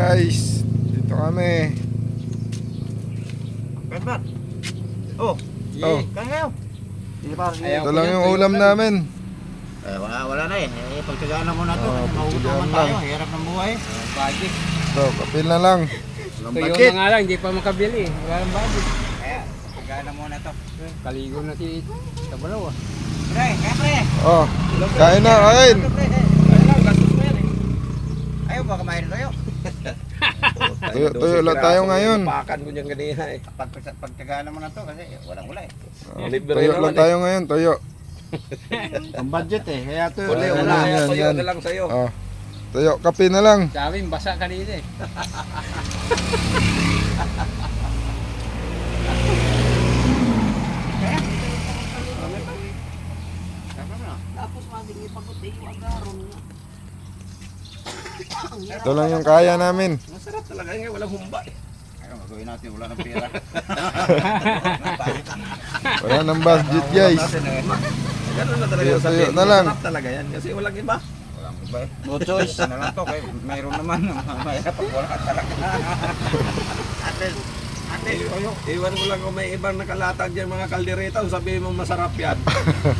Guys, dito kami. Katbat. Oh. Oh. Kaya. Ito lang yung ulam namin. Wala na eh. Pagtsagaan na muna to. Pagtsagaan Mahuguman tayo. lang. Hirap ng buhay. Budget. Ito, kapil na lang. Tuyo na nga lang, hindi pa makabili. Wala nang budget. Kaya, pagtsagaan na muna to. Kaligo na si Tabalaw ah. Pre, kaya pre. Oh, kain na, kain. Ayaw ba kumain tayo? Tuyo lang tayo ngayon. Napakan ko niyang kanina eh. Pagtsagaan na muna to kasi walang eh. Libre Tuyo naman lang tayo ngayon, tuyo. Ang budget eh. Kaya to. Uli, Yan, wala. yan, Tuyo yan. na lang sa'yo. Oh. Tuyo, kape na lang. Sa amin, basa kanina eh. Tapos maging ipagutin yung agaron nga. Ito lang yung kaya namin. Masarap talaga nga, walang humba eh. Ayaw, gagawin natin. Wala ng pera. Wala nang budget, guys. Ganun na talaga Tuyo, yung sabihin. tuyo na lang. Masarap talaga yan kasi walang iba. Walang iba eh. No choice. Na lang to. Kaya mayroon naman. Mahirap pag wala talaga. Iwan ko lang kung may ibang nakalatag dyan mga kaldereta, sabihin mo masarap yan.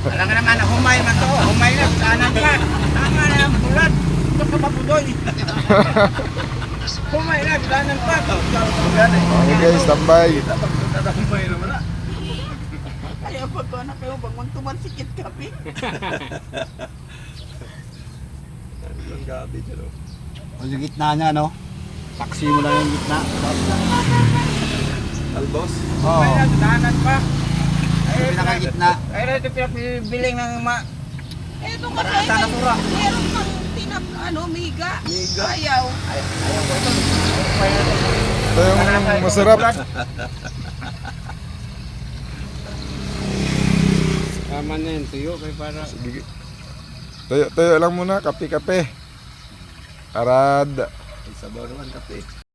Alam nga naman, humay man to. Humay na. Kanan ka. Tama na ang bulat. Ito ka papudoy. Humay na. Kanan pa. Okay guys, tambay. Dapat humay naman na. Kaya pag na kayo, bang magtumansikit kami. Ang gabi dyan o. Yung gitna niya, no? Paksi mo lang yung gitna. Albos. Oo. Kaya danan pa. Ay, pinakagitna. Ay, ito pinapibiling ng Eto kasi, Sana tura. meron pang miga. Miga. Ayaw. Ito yung masarap. Tama na yun, tuyo. Kaya para... Tuyo lang muna, kape-kape. Arad. Ay, sabaw naman kape.